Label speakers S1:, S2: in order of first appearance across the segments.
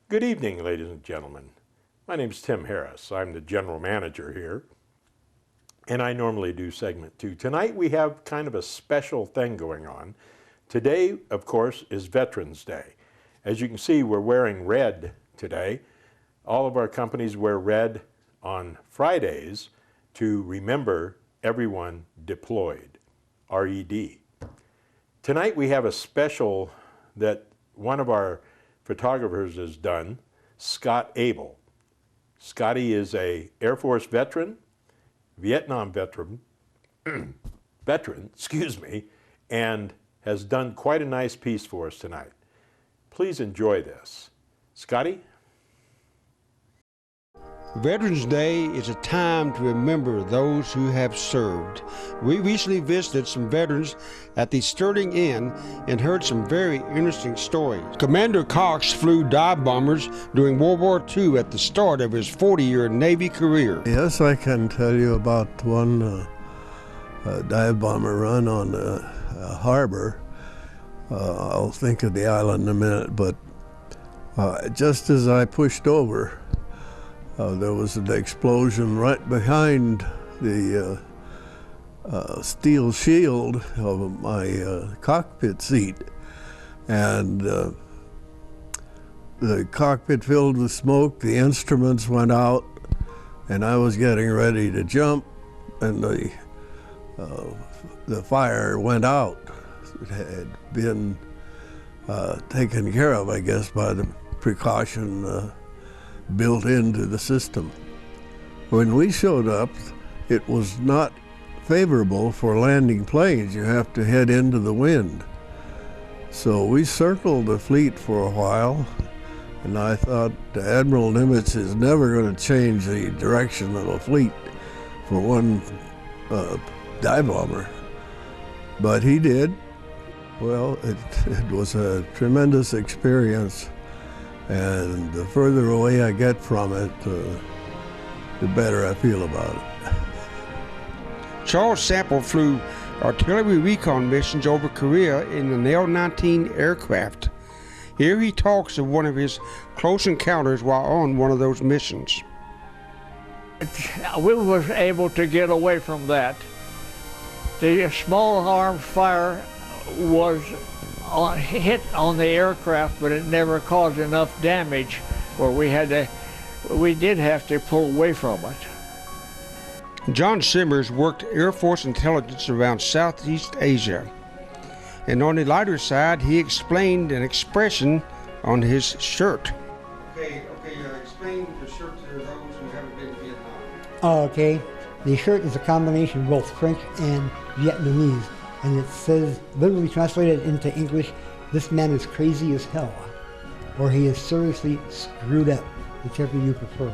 S1: Good evening, ladies and gentlemen. My name is Tim Harris. I'm the general manager here, and I normally do segment 2. Tonight we have kind of a special thing going on. Today, of course, is Veterans Day. As you can see, we're wearing red today. All of our companies wear red on Fridays to remember everyone deployed, R.E.D. Tonight we have a special that one of our photographers has done, Scott Abel. Scotty is a Air Force veteran, Vietnam veteran, and has done quite a nice piece for us tonight. Please enjoy this. Scotty?
S2: Veterans Day is a time to remember those who have served. We recently visited some veterans at the Sterling Inn and heard some very interesting stories. Commander Cox flew dive bombers during World War II at the start of his 40-year Navy career.
S3: Yes, I can tell you about one dive bomber run on the harbor. I'll think of the island in a minute, but just as I pushed over, there was an explosion right behind the steel shield of my cockpit seat, and the cockpit filled with smoke, the instruments went out, and I was getting ready to jump, and the fire went out. It had been taken care of, I guess, by the precaution built into the system. When we showed up, it was not favorable for landing planes. You have to head into the wind. So we circled the fleet for a while, and I thought Admiral Nimitz is never going to change the direction of a fleet for one dive bomber. But he did. Well, it was a tremendous experience. And the further away I get from it, the better I feel about it.
S2: Charles Sample flew artillery recon missions over Korea in an L-19 aircraft. Here he talks of one of his close encounters while on one of those missions.
S4: We was able to get away from that. The small arms fire was hit on the aircraft, but it never caused enough damage where we did have to pull away from it.
S2: John Simmers worked Air Force intelligence around Southeast Asia. And on the lighter side, he explained an expression on his shirt. Explain the shirt to those who haven't been to Vietnam.
S5: Okay, the shirt is a combination of both French and Vietnamese. And it says, literally translated into English, this man is crazy as hell, or he is seriously screwed up, whichever you prefer.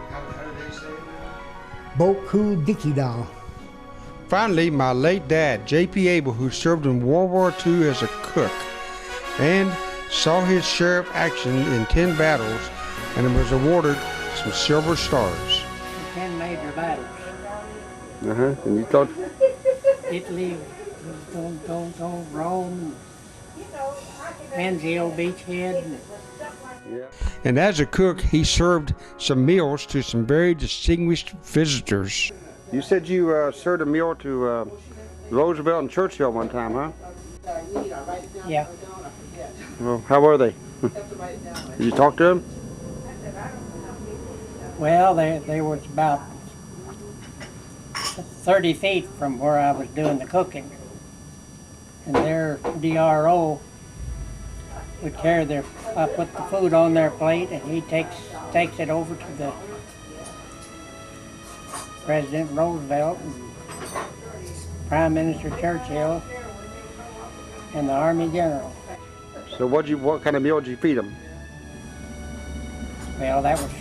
S2: How do they say it?
S5: Boku Dikidao.
S2: Finally, my late dad, J.P. Abel, who served in World War II as a cook, and saw his share of action in 10 battles, and was awarded some silver stars.
S6: 10 major battles.
S2: And you thought?
S6: Italy, Rome, Anzio, Beachhead.
S2: And as a cook, he served some meals to some very distinguished visitors. You said you served a meal to Roosevelt and Churchill one time, huh?
S6: Yeah.
S2: Well, how were they? Did you talk to them?
S6: Well, they was about 30 feet from where I was doing the cooking. And their DRO would carry I put the food on their plate, and he takes it over to the President Roosevelt and Prime Minister Churchill and the Army General.
S2: So what kind of meal did you feed them?
S6: Well, that was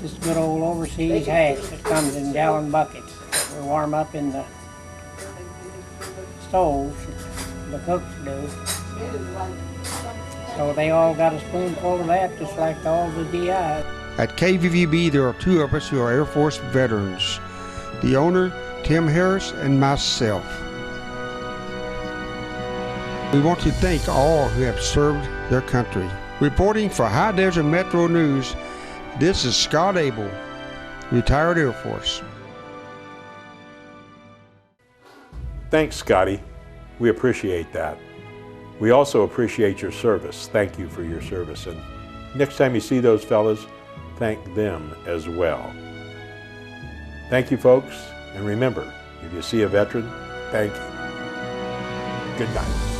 S6: just good old overseas hash that comes in gallon buckets. We warm up in the stoves, the cooks do. So they all got a spoonful of that, just like all the DIs.
S2: At KVVB, there are two of us who are Air Force veterans. The owner, Tim Harris, and myself. We want to thank all who have served their country. Reporting for High Desert Metro News, this is Scott Abel, retired Air Force.
S1: Thanks, Scotty. We appreciate that. We also appreciate your service. Thank you for your service. And next time you see those fellas, thank them as well. Thank you, folks. And remember, if you see a veteran, thank you. Good night.